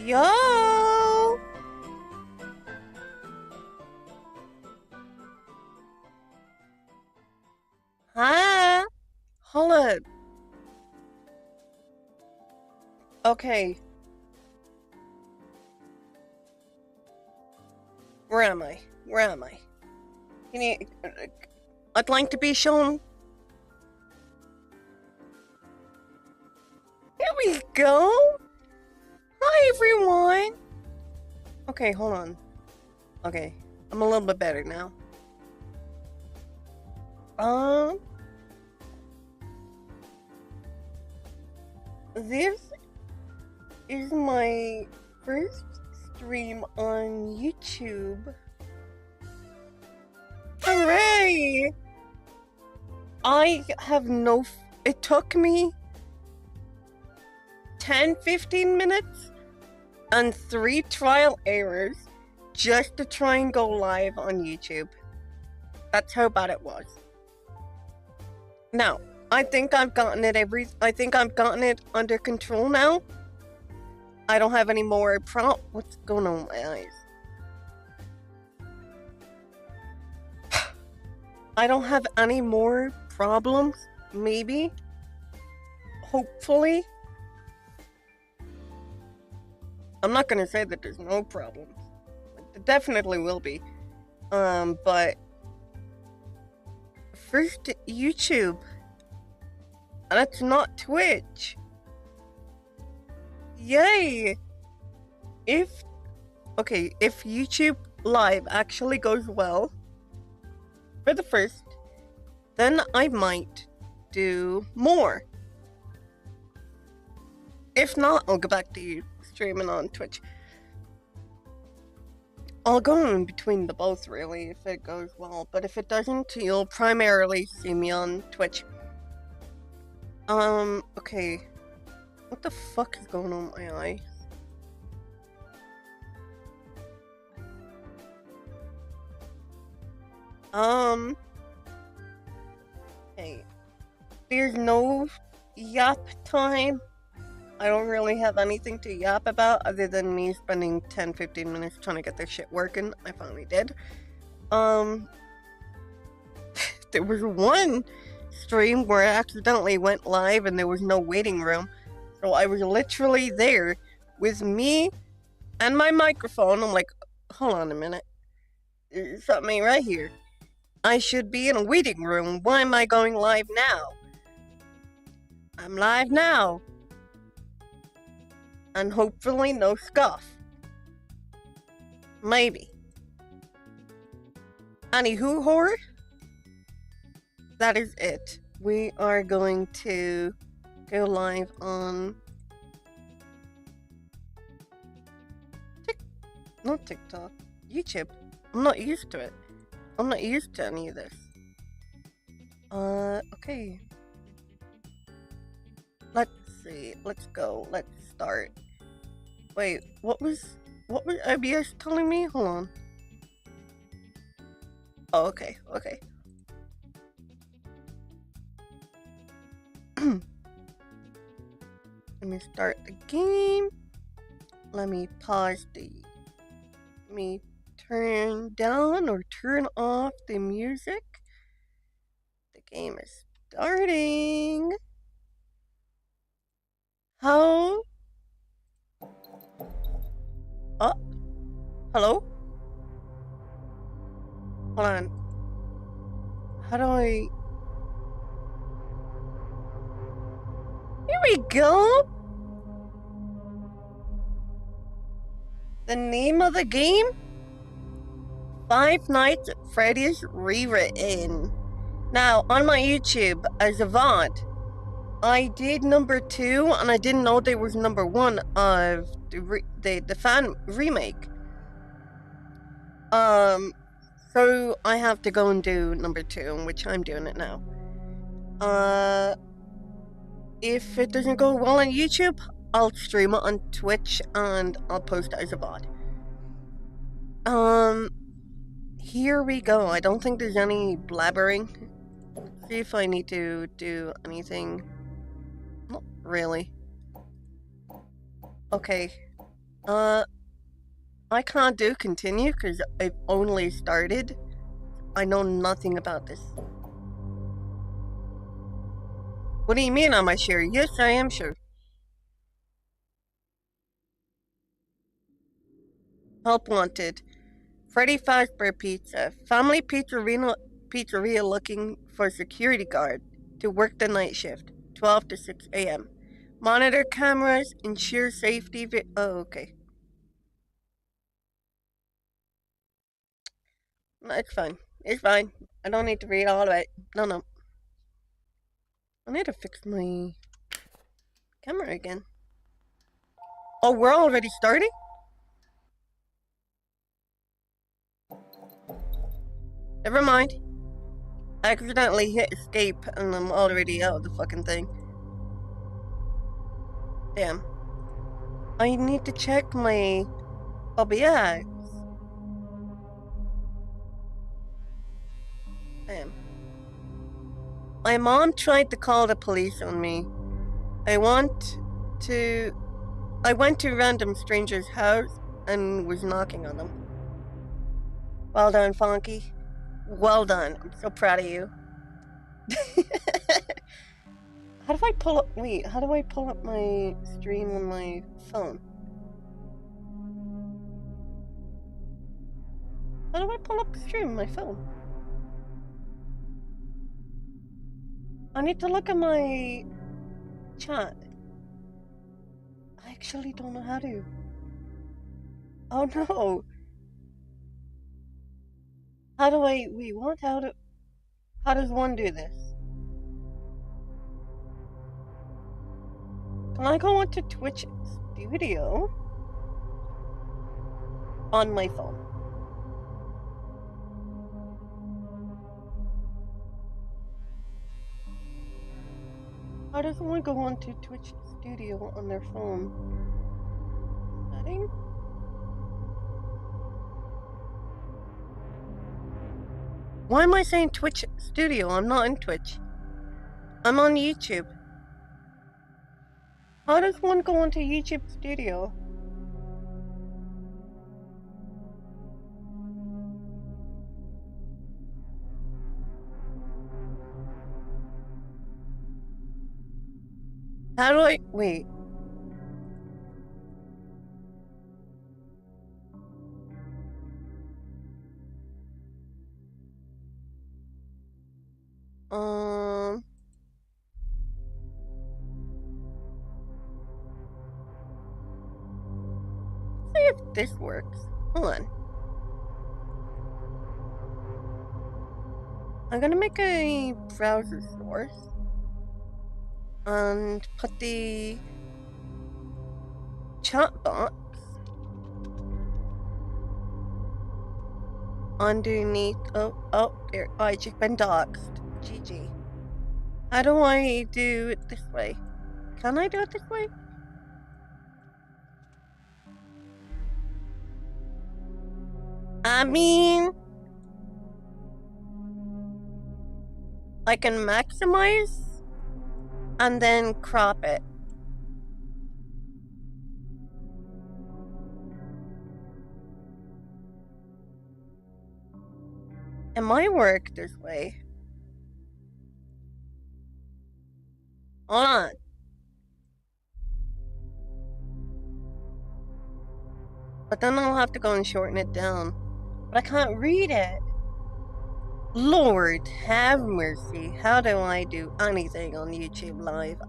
Yo! Huh? Hold up. Okay. Where am I? Where am I? Can you... I'd like to be shown... Here we go! Hi, everyone! Okay, hold on. Okay, I'm a little bit better now. This is my first stream on YouTube. Hooray! I have no... It took me 10-15 minutes and 3 trial errors just to try and go live on YouTube. That's how bad it was. Now, I think I've gotten it under control now. I don't have any more what's going on with my eyes? I don't have any more problems, maybe. Hopefully. I'm not gonna say that there's no problems. There definitely will be. But first YouTube. That's not Twitch. Yay! If YouTube Live actually goes well for the first, then I might do more. If not, I'll go back to streaming on Twitch. I'll go in between the both, really, if it goes well. But if it doesn't, you'll primarily see me on Twitch. Okay. What the fuck is going on with my eye? Hey. There's no yap time. I don't really have anything to yap about other than me spending 10-15 minutes trying to get this shit working. I finally did. There was one stream where I accidentally went live and there was no waiting room. So I was literally there with me and my microphone. I'm like, hold on a minute. There's something right here. I should be in a waiting room. Why am I going live now? I'm live now. And hopefully no scuff. Maybe. Anywho, horror. That is it. We are going to go live on not TikTok, YouTube. I'm not used to it. I'm not used to any of this. Okay. Let's see. Let's go. Let's start. Wait, what was IBS telling me? Hold on. Oh, okay. Let me start the game. Let me pause let me turn down or turn off the music. The game is starting. How? Oh, hello? Hold on. How do I... Here we go! The name of the game? Five Nights at Freddy's Rewritten. Now, on my YouTube, as a VOD, I did number 2, and I didn't know there was number 1 of the fan remake. So I have to go and do number 2, which I'm doing it now. If it doesn't go well on YouTube, I'll stream it on Twitch and I'll post it as a VOD. Here we go. I don't think there's any blabbering. See if I need to do anything. Not really. Okay. I can't do continue because I've only started. I know nothing about this. What do you mean, am I sure? Yes, I am sure. Help wanted. Freddy Fazbear Pizza. Family pizzeria looking for security guard to work the night shift, 12 to 6 a.m. Monitor cameras, ensure safety. Oh, okay. No, it's fine. It's fine. I don't need to read all of it. No, no. I need to fix my camera again. Oh, we're already starting? Never mind. I accidentally hit escape and I'm already out of the fucking thing. Damn. I need to check my OBS. Damn. My mom tried to call the police on me. I went to a random stranger's house and was knocking on them. Well done, Fonky. Well done. I'm so proud of you. How do I pull up? Wait, how do I pull up my stream on my phone? How do I pull up the stream on my phone? I need to look at my chat. I actually don't know how to. Oh no. How do I, wait, what? How does one do this? Can I go onto Twitch Studio on my phone? How does one go onto Twitch Studio on their phone? Setting? Why am I saying Twitch Studio? I'm not in Twitch. I'm on YouTube. How does one go onto YouTube Studio? How do I, wait. See if this works. Hold on. I'm gonna make a browser source and put the chat box underneath. Oh, there. I just been doxed. GG. How do I do it this way? Can I do it this way? I mean, I can maximize and then crop it. It might work this way. Hold on. But then I'll have to go and shorten it down. But I can't read it. Lord have mercy. How do I do anything on YouTube Live?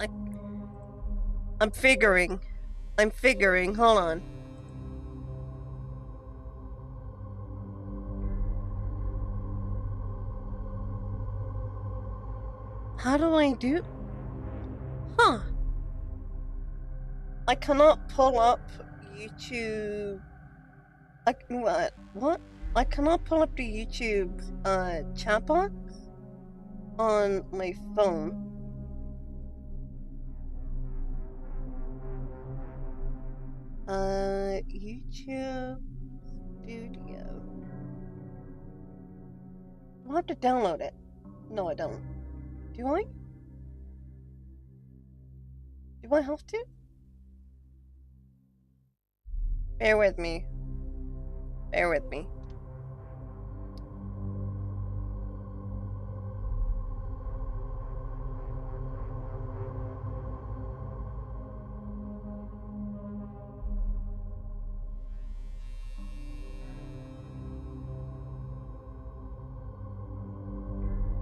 I'm figuring. Hold on. How do I do? Huh. I cannot pull up YouTube. What? I cannot pull up the YouTube's chat box on my phone. YouTube Studio. I'll have to download it. No, I don't. Do I? Do I have to? Bear with me. Bear with me.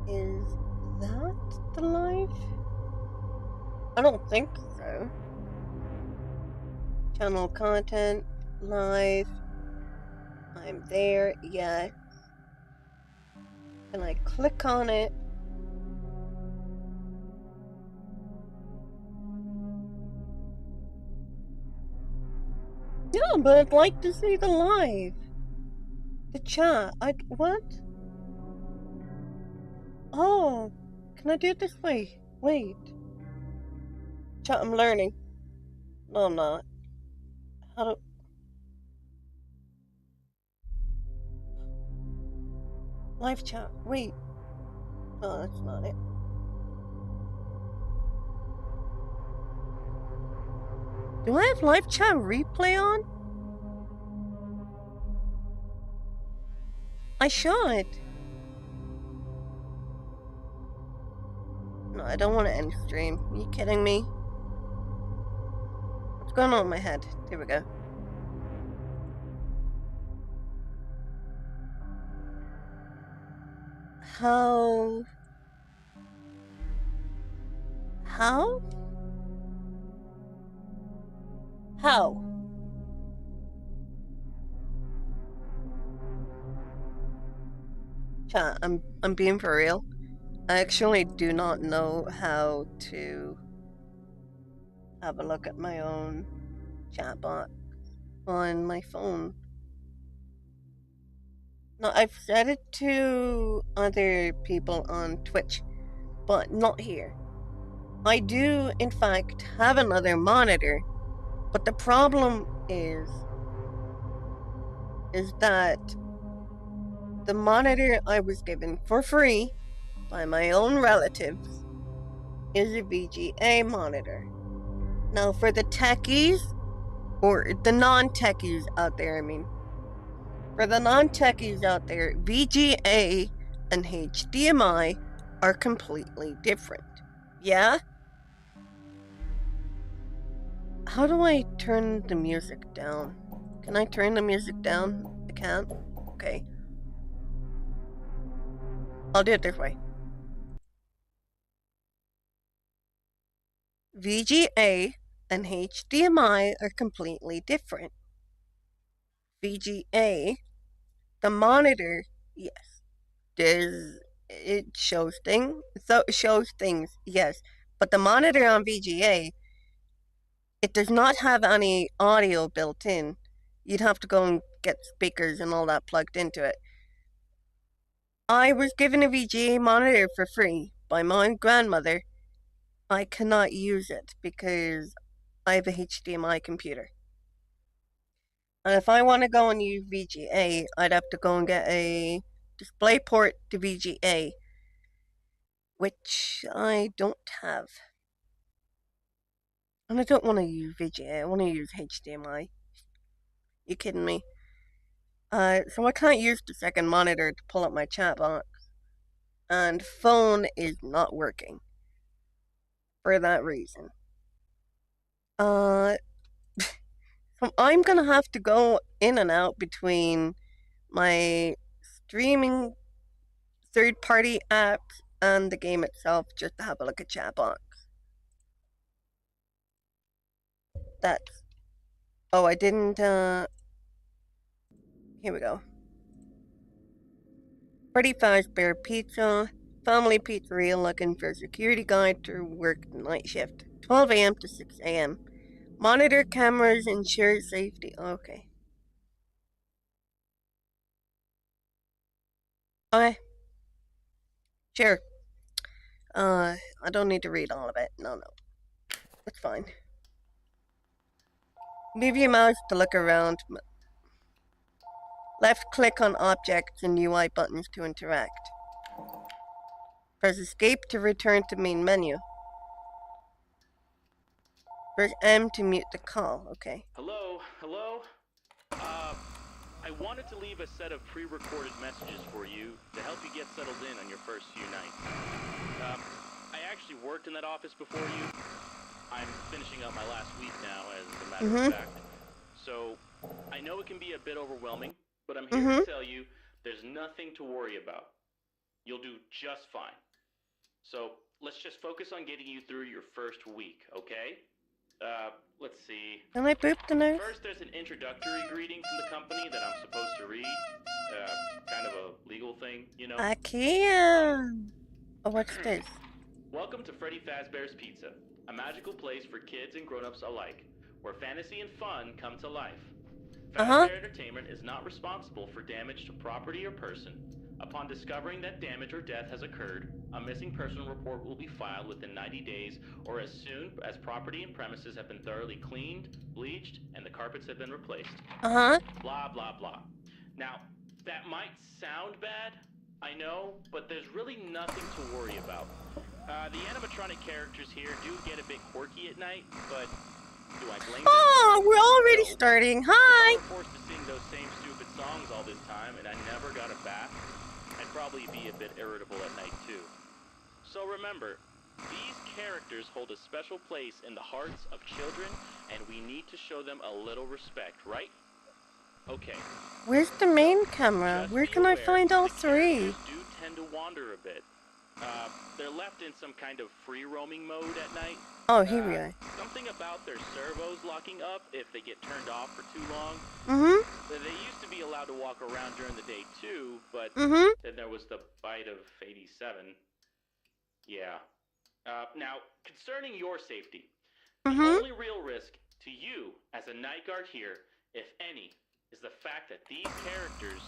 Is that the live? I don't think so. Channel content, live. I'm there, yeah. Can I click on it? Yeah, but I'd like to see the live. The chat. What? Oh, can I do it this way? Wait. Chat, I'm learning. No, I'm not. How do... Live chat. Wait. No, that's not it. Do I have live chat replay on? I should. No, I don't want to end stream. Are you kidding me? What's going on in my head? Here we go. How? How? How? Chat, I'm being for real. I actually do not know how to have a look at my own chat box on my phone. No, I've said it to other people on Twitch, but not here. I do, in fact, have another monitor, but the problem is that the monitor I was given for free by my own relatives is a VGA monitor. Now, for the techies, or the non-techies out there, I mean, for the non-techies out there, VGA and HDMI are completely different. Yeah? How do I turn the music down? Can I turn the music down? I can't? Okay. I'll do it this way. VGA and HDMI are completely different. VGA, the monitor, yes, it shows things. So it shows things, yes. But the monitor on VGA, it does not have any audio built in. You'd have to go and get speakers and all that plugged into it. I was given a VGA monitor for free by my grandmother. I cannot use it because I have a HDMI computer. And if I want to go and use VGA, I'd have to go and get a DisplayPort to VGA, which I don't have. And I don't want to use VGA, I want to use HDMI. You kidding me? So I can't use the second monitor to pull up my chat box. And phone is not working. For that reason. So I'm gonna have to go in and out between my streaming third-party apps and the game itself just to have a look at chat box. That's... Oh, I didn't, Here we go. Freddy Fazbear Pizza, Family Pizzeria looking for a security guide to work the night shift. 12 a.m. to 6 a.m. Monitor cameras ensure safety. Okay. Okay. Sure. I don't need to read all of it. No. That's fine. Move your mouse to look around. Left click on objects and UI buttons to interact. Press escape to return to main menu. Press M to mute the call. Okay. Hello? I wanted to leave a set of pre-recorded messages for you to help you get settled in on your first few nights. I actually worked in that office before you. I'm finishing up my last week now, as a matter of fact. So, I know it can be a bit overwhelming, but I'm here to tell you there's nothing to worry about. You'll do just fine. So, let's just focus on getting you through your first week, okay? Let's see. Can I boop the nose? First, there's an introductory greeting from the company that I'm supposed to read. Kind of a legal thing, you know? I can. Oh, what's this? Welcome to Freddy Fazbear's Pizza, a magical place for kids and grown-ups alike, where fantasy and fun come to life. Fazbear Entertainment is not responsible for damage to property or person. Upon discovering that damage or death has occurred, a missing person report will be filed within 90 days or as soon as property and premises have been thoroughly cleaned, bleached, and the carpets have been replaced. Blah, blah, blah. Now, that might sound bad, I know, but there's really nothing to worry about. The animatronic characters here do get a bit quirky at night, but do I blame them? Oh, we're already starting. Hi! If I were forced to sing those same stupid songs all this time and I never got a bath, I'd probably be a bit irritable at night too. So remember, these characters hold a special place in the hearts of children, and we need to show them a little respect, right? Okay. Where's the main camera? Where can I find all three? Do tend to wander a bit. They're left in some kind of free-roaming mode at night. Oh, here we are. Something about their servos locking up if they get turned off for too long. They used to be allowed to walk around during the day too, but then there was the bite of 87. Yeah. Now, concerning your safety, the only real risk to you as a night guard here, if any, is the fact that these characters,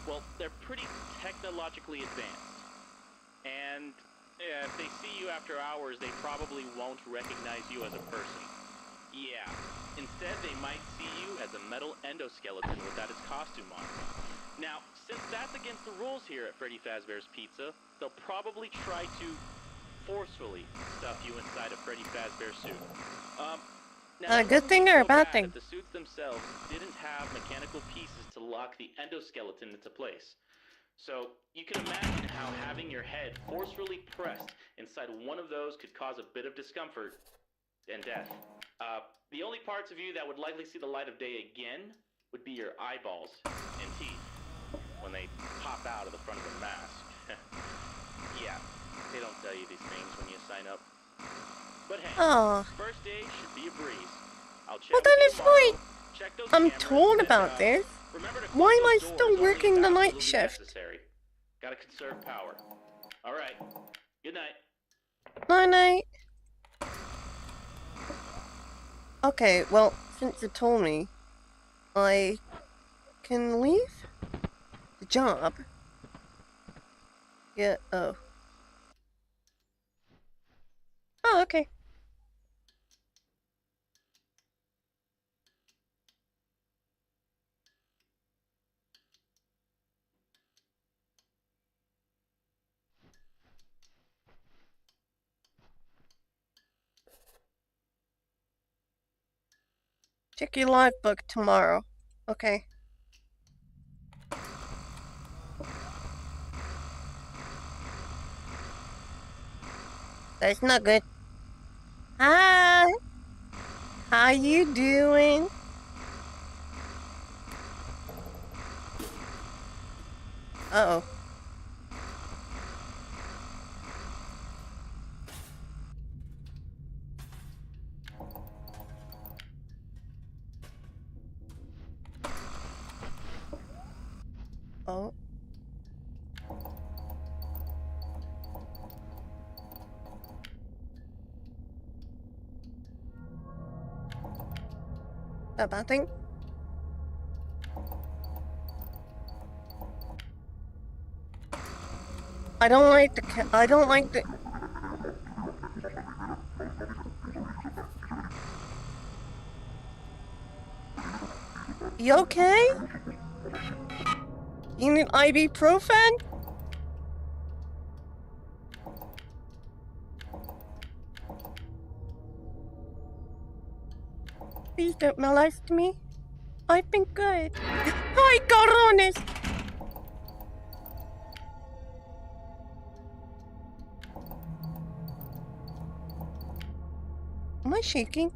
well, they're pretty technologically advanced. And if they see you after hours, they probably won't recognize you as a person. Yeah. Instead, they might see you as a metal endoskeleton without its costume on. Now, since that's against the rules here at Freddy Fazbear's Pizza, they'll probably try to forcefully stuff you inside a Freddy Fazbear suit. Now, a good thing or a bad thing? The suits themselves didn't have mechanical pieces to lock the endoskeleton into place. So, you can imagine how having your head forcefully pressed inside one of those could cause a bit of discomfort and death. The only parts of you that would likely see the light of day again would be your eyeballs and teeth when they pop out of the front of the mask. Yeah, they don't tell you these things when you sign up. But hey, first day should be a breeze. I'll check check those I'm cameras told and, about this. remember to Why am I close those still doors only working if the night absolutely shift? necessary. Gotta conserve power. Alright, good night. Night. Okay, well, since you told me, I can leave the job. Yeah, oh. Oh, okay. Check your live book tomorrow. Okay. That's not good. Hi. How you doing? Uh-oh. Oh. That bad thing? I don't like the You okay? You need ibuprofen? Please don't molest me. I've been good. Hi, ¡Ay, cabrones! Am I shaking?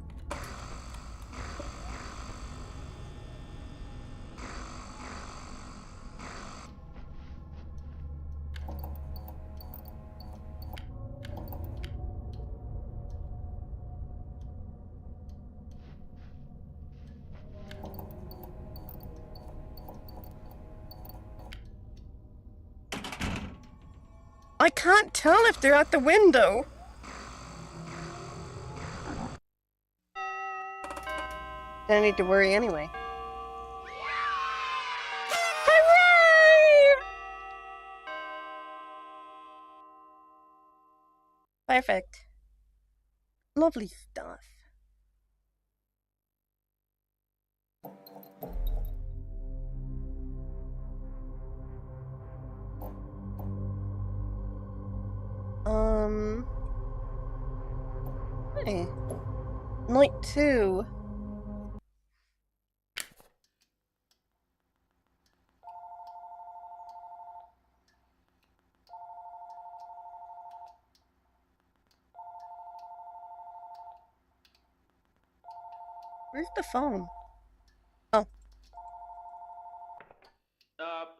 I can't tell if they're at the window. Don't need to worry anyway. Hooray! Perfect. Lovely stuff. Hey. Night 2. Where's the phone? Oh.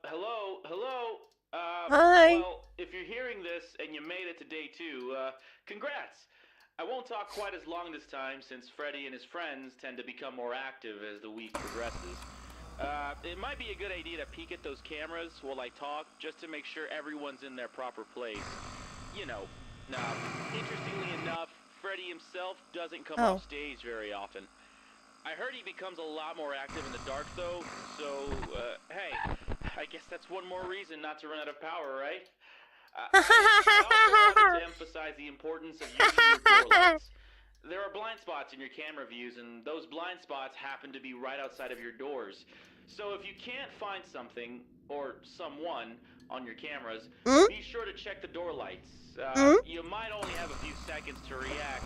Hello? Hi. Well, if you're hearing this and you made it to day 2, congrats! I won't talk quite as long this time since Freddy and his friends tend to become more active as the week progresses. It might be a good idea to peek at those cameras while I talk, just to make sure everyone's in their proper place. You know. Now, interestingly enough, Freddy himself doesn't come off stage very often. I heard he becomes a lot more active in the dark, though, so, hey, I guess that's one more reason not to run out of power, right? I also wanted to emphasize the importance of using your door lights. There are blind spots in your camera views, and those blind spots happen to be right outside of your doors. So if you can't find something, or someone, on your cameras, be sure to check the door lights. You might only have a few seconds to react.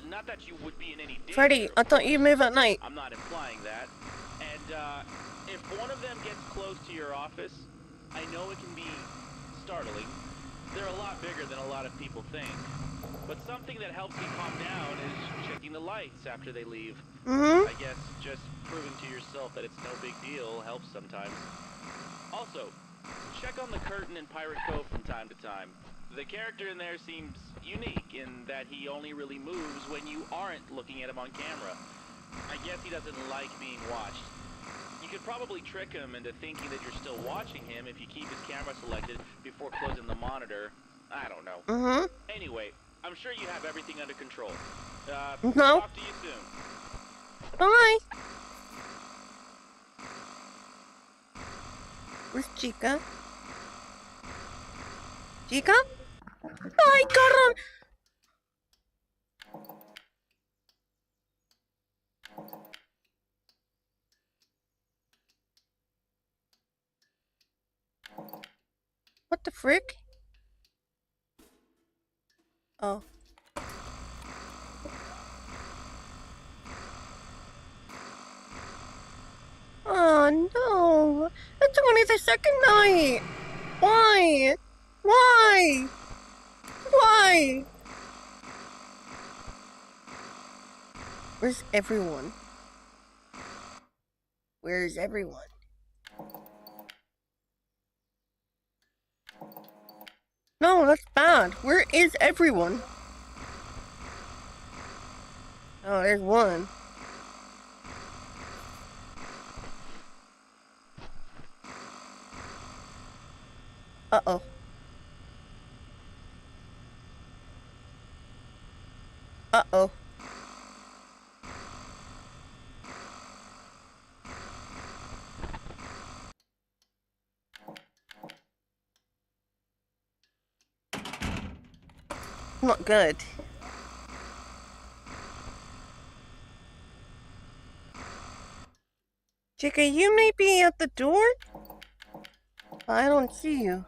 Not that you would be in any danger. Freddy, I thought you move at night. I'm not implying that. And, if one of them gets close to your office, I know it can be startling. They're a lot bigger than a lot of people think. But something that helps me calm down is checking the lights after they leave. I guess just proving to yourself that it's no big deal helps sometimes. Also, check on the curtain in Pirate Cove from time to time. The character in there seems unique in that he only really moves when you aren't looking at him on camera. I guess he doesn't like being watched. You could probably trick him into thinking that you're still watching him if you keep his camera selected before closing the monitor. I don't know. Anyway, I'm sure you have everything under control. No. Talk to you soon. Bye. Where's Chica? Chica? Ay, cabrón! What the frick? Oh. Oh no! It's only the second night! Why? Why? Why? Where's everyone? Where's everyone? No, that's bad. Where is everyone? Oh, there's one. Uh-oh. Uh-oh. Not good. Chica, you may be at the door? I don't see you.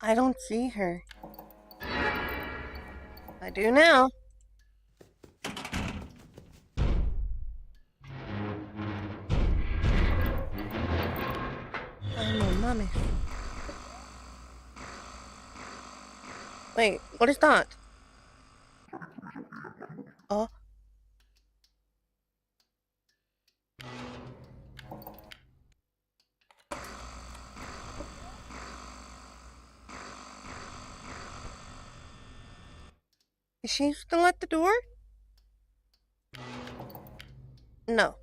I don't see her. I do now. I'm a mummy. Wait, what is that? Oh. Is she still at the door? No.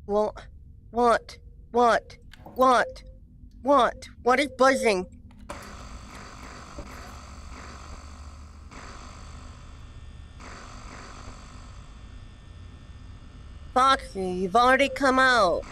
Well, what? What? What? What? What is buzzing? Foxy, you've already come out.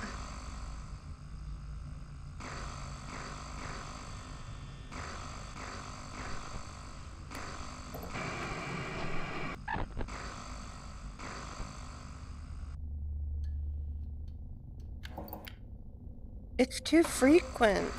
It's too frequent.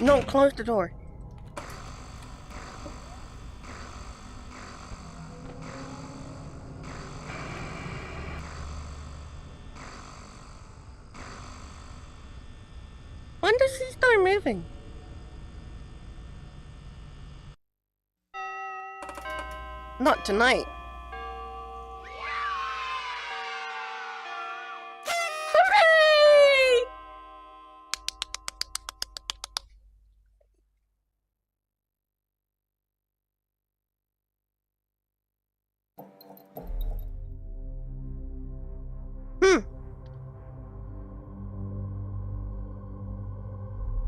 No, close the door. When does he start moving? Not tonight. Hooray!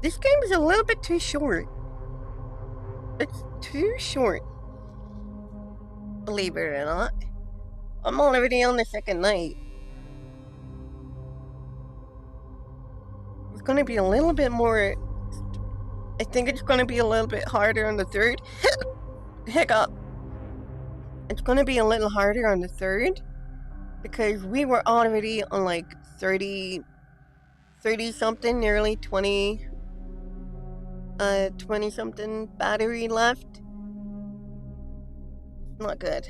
This game is a little bit too short. It's too short. Believe it or not. I'm already on the second night. It's gonna be a little bit more. I think it's gonna be a little bit harder on the third. Hiccup. It's gonna be a little harder on the third because we were already on like 30 something, nearly 20 something battery left. Not good.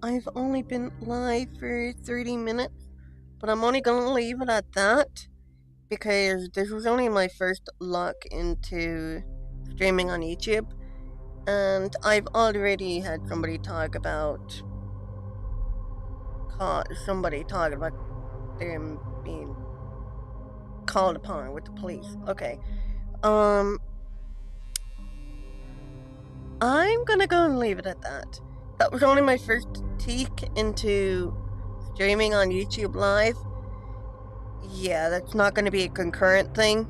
I've only been live for 30 minutes, but I'm only gonna leave it at that because this was only my first look into streaming on YouTube, and I've already had somebody talk about them being called upon with the police. Okay. I'm gonna go and leave it at that. That was only my first peek into streaming on YouTube Live. Yeah, that's not gonna be a concurrent thing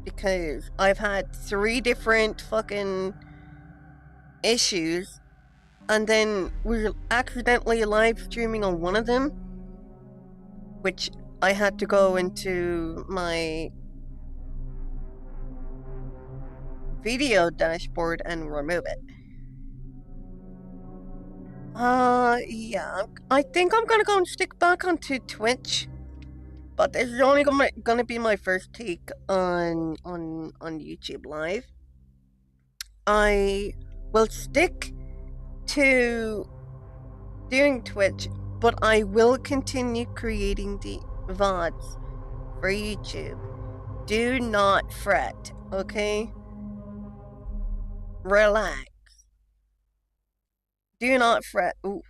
because I've had 3 different fucking issues, and then we're accidentally live streaming on one of them, which I had to go into my video dashboard and remove it. Yeah, I think I'm gonna go and stick back onto Twitch, but this is only gonna be my first take on YouTube Live. I will stick to doing Twitch, but I will continue creating the VODs for YouTube. Do not fret, okay? Relax. Do not fret. Ooh.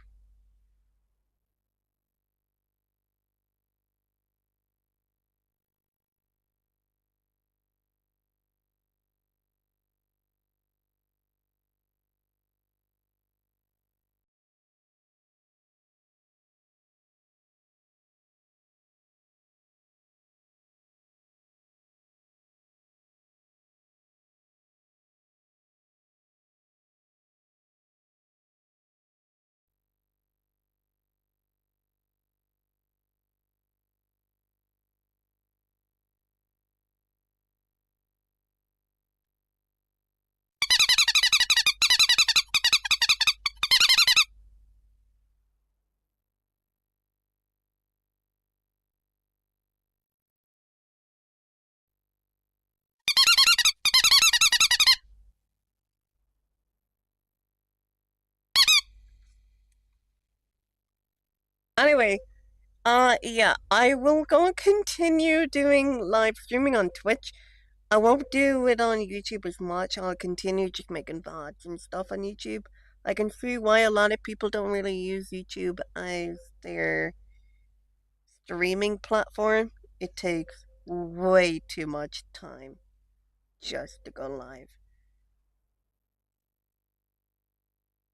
Anyway, yeah, I will go and continue doing live streaming on Twitch. I won't do it on YouTube as much. I'll continue just making VODs and stuff on YouTube. I can see why a lot of people don't really use YouTube as their streaming platform. It takes way too much time just to go live.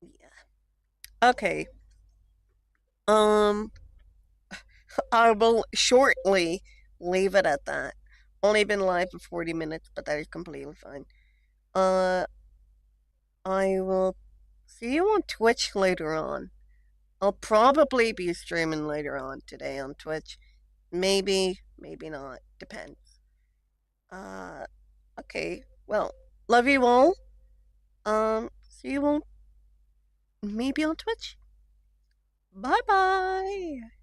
Yeah. Okay. Um, I will shortly leave it at that. Only been live for 40 minutes, but that is completely fine. I will see you on Twitch later on. I'll probably be streaming later on today on Twitch. Maybe, maybe not. Depends. Uh, okay. Well, love you all. See you on maybe on Twitch. Bye bye.